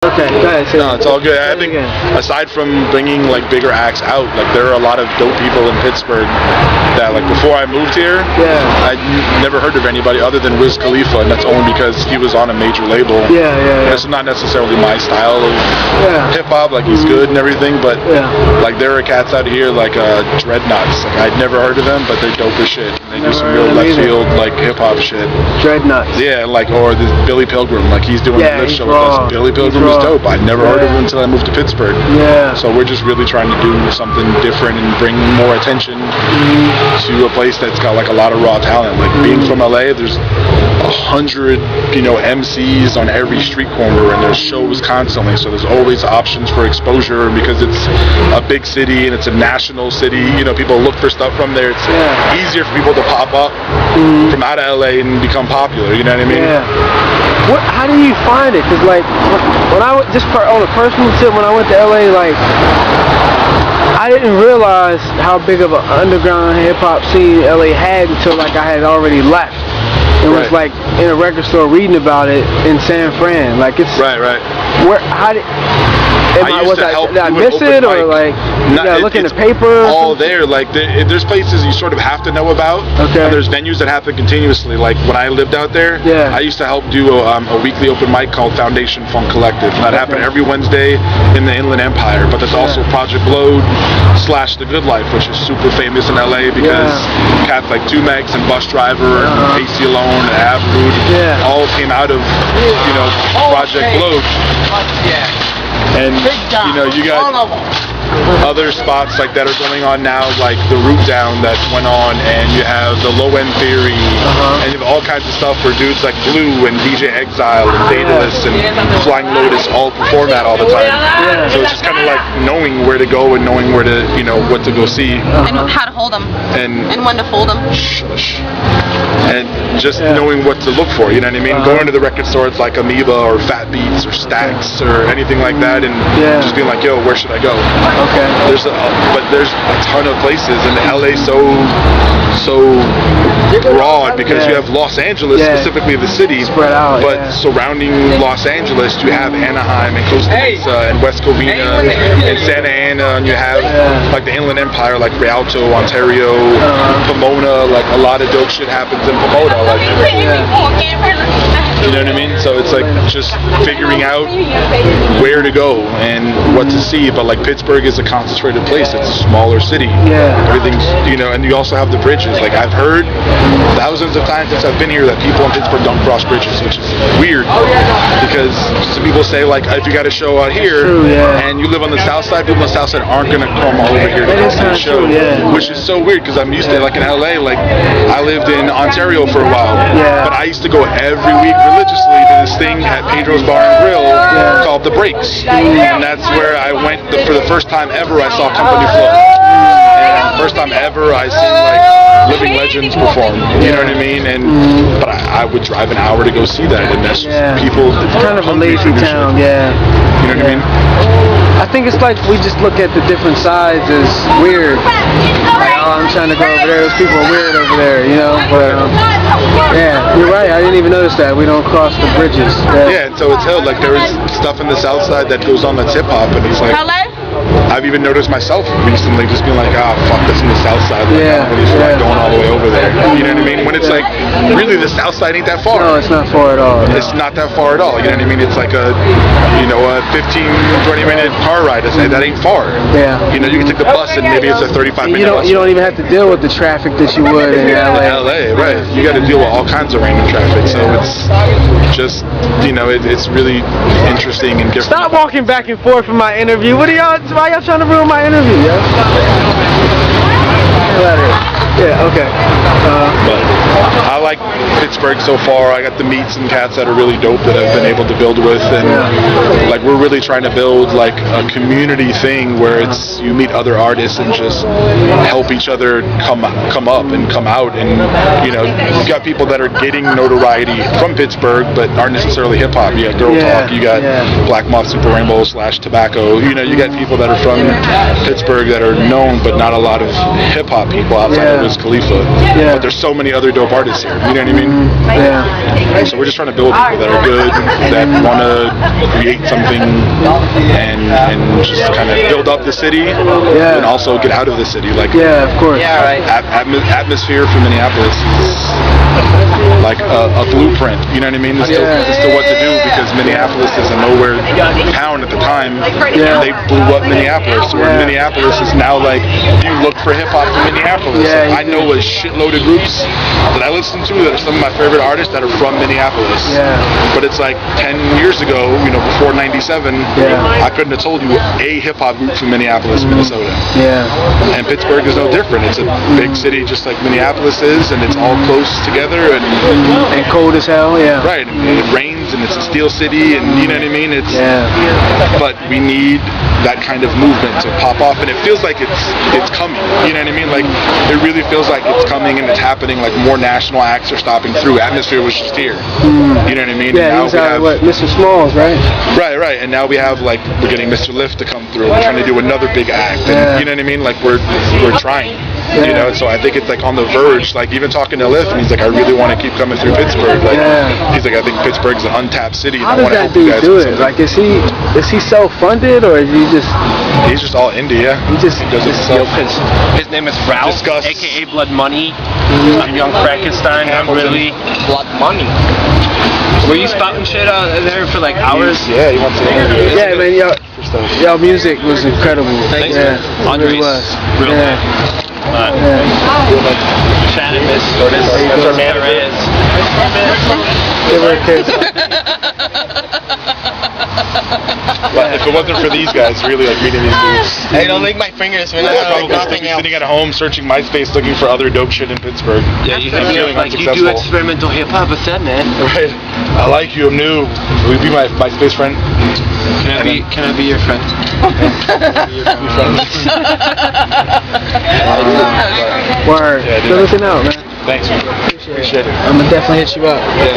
Okay, go ahead. No, it's all good. I think aside from bringing like bigger acts out, like there are a lot of dope people in Pittsburgh that like before I moved here, I never heard of anybody other than Wiz Khalifa, and that's only because he was on a major label. It's not necessarily my style of hip hop. Like he's good and everything, but like there are cats out here like Dreadnoughts. Like I'd never heard of them, but they're dope as shit. They do some real left field like hip hop shit. Dreadnoughts. Yeah, like or the Billy Pilgrim. Like he's doing a live show with us. Billy Pilgrim is dope. I never heard of him until I moved to Pittsburgh. So we're just really trying to do something different and bring more attention to a place that's got like a lot of raw talent. Like being from LA, there's 100, MCs on every street corner, and there's shows constantly. So there's always options for exposure because it's a big city and it's a national city. People look for stuff from there. It's easier for people to pop up from out of LA and become popular. You know what I mean? How do you find it? Because like when I just on a personal tip, when I went to LA, like I didn't realize how big of an underground hip hop scene LA had until like I had already left. It was like in a record store reading about it in San Fran. Like it's where how did did I miss it or like look in the paper? All there, like there's places you sort of have to know about. And there's venues that happen continuously. Like when I lived out there, I used to help do a weekly open mic called Foundation Funk Collective, and that happened every Wednesday in the Inland Empire. But there's also Project Load / The Good Life, which is super famous in LA because cats like 2Mex and Bus Driver and AC Alone and Avrude all came out of Project Load. And you got other spots like that are going on now, like the Root Down that went on, and you have the Low End Theory, and you have all kinds of stuff where dudes like Blue and DJ Exile and Daedalus and Flying Lotus all perform that all the time. So it's just kind of like knowing where to go and knowing where to, what to go see. And how to hold them. And when to fold them. And just knowing what to look for, you know what I mean? Going to the record store, it's like Amoeba or Fat Beats or Stax or anything like that, and just being like, yo, where should I go? There's a ton of places, and LA's so broad because you have Los Angeles, specifically the city, spread out, but surrounding Los Angeles, you have Anaheim and Costa Mesa and West Covina and Santa Ana, and you have like the Inland Empire, like Rialto, Ontario, Pomona. Like a lot of dope shit happens in Pomona. Like, you know what I mean? So it's like just figuring out where to go and what to see. But like Pittsburgh is a concentrated place. It's a smaller city. Everything's, and you also have the bridges. Like I've heard thousands of times since I've been here that people in Pittsburgh don't cross bridges, which is weird because some people say like if you got a show out here and you live on the south side, people on the south side aren't going to come over here to see the show, which is so weird because I'm used to it. Like in LA, like I lived in Ontario for a while, but I used to go every week religiously to this thing at Pedro's Bar and Grill called The Breaks, and that's where I went for the first time ever. I saw Company Flow, and first time ever I seen like living legends perform. You know what I mean? And but I would drive an hour to go see that, and that's just people. It's kind of a lazy town, You know what I mean? I think it's like we just look at the different sides as weird. Like, oh, I'm trying to go over there. Those people are weird over there, But you're right. I didn't even notice that we don't cross the bridges. And so it's held like there is stuff in the south side that goes on that's hip hop, and he's like. I've even noticed myself recently just being like, fuck, that's in the south side. Like, nobody's like going all the way over there. You know what I mean? When it's like, really, the south side ain't that far. No, it's not far at all. No. It's not that far at all. You know what I mean? It's like a 15, 20-minute car ride. That ain't far. You can take the bus and maybe it's a 35-minute bus. You don't even have to deal with the traffic that you would in LA. Right. You got to deal with all kinds of random traffic. So it's just, it's really interesting and different. Stop walking back and forth from my interview. Why y'all trying to ruin my interview, okay. But I like Pittsburgh so far. I got to meet some cats that are really dope that I've been able to build with, and like we're really trying to build like a community thing where it's you meet other artists and just help each other come up and come out, and you've got people that are getting notoriety from Pittsburgh but aren't necessarily hip hop. You got Girl Talk, you got Black Moth Super Rainbow / Tobacco. You got people that are from Pittsburgh that are known, but not a lot of hip hop people outside of Wiz Khalifa. But there's so many other other dope artists here. You know what I mean? Yeah. So we're just trying to build people that are good, that want to create something, and just kind of build up the city, and also get out of the city. Like, of course. Atmosphere for Minneapolis is like a blueprint. You know what I mean? As to what to do, because Minneapolis is a nowhere town at the time. They blew up Minneapolis, where Minneapolis is now like, you look for hip hop in Minneapolis. I know a shitload of groups that I listen to that are some of my favorite artists that are from Minneapolis. But it's like 10 years ago, you know, before '97, I couldn't have told you a hip hop group from Minneapolis, Minnesota. And Pittsburgh is no different. It's a big city just like Minneapolis is, and it's all close together and cold as hell. Right. And it rains, and it's a steel city, and you know what I mean. It's but we need that kind of movement to pop off, and it feels like it's coming. You know what I mean? Like, it really feels like it's coming and it's happening. Like, more national acts are stopping through. Atmosphere was just here. You know what I mean? Yeah, and now we have Mr. Smalls, right? Right. And now we have, like, we're getting Mr. Lift to come through. We're trying to do another big act. And you know what I mean? Like, we're trying. You know, so I think it's like on the verge. Like, even talking to Lift, and he's like, I really want to keep coming through Pittsburgh. Like, he's like, I think Pittsburgh's an untapped city. How does that dude do it? Like, is he self-funded, or is he just? He's just all indie, He just does it himself. His name is Ralph, aka BloodMoney. I'm Young Frankenstein. I'm really BloodMoney. Were you spouting shit out there for like hours? Yeah, he wants to interview. Yeah, man, y'all music was incredible. Thanks, man. Andres, It really was. real Shannon, Miss Torres. That's our manager. Give her a kiss. But if it wasn't for these guys, really, like, meeting these dudes. Hey, don't lick my fingers, man. I'd probably be sitting at home searching MySpace looking for other dope shit in Pittsburgh. Yeah, you can feel like you do experimental hip hop with that, man. Right. I like you. I'm new. Will you be my MySpace friend? Can I be your friend? Word. Yeah, Good looking out, man. Thanks. Appreciate it. I'm gonna definitely hit you up. Yeah.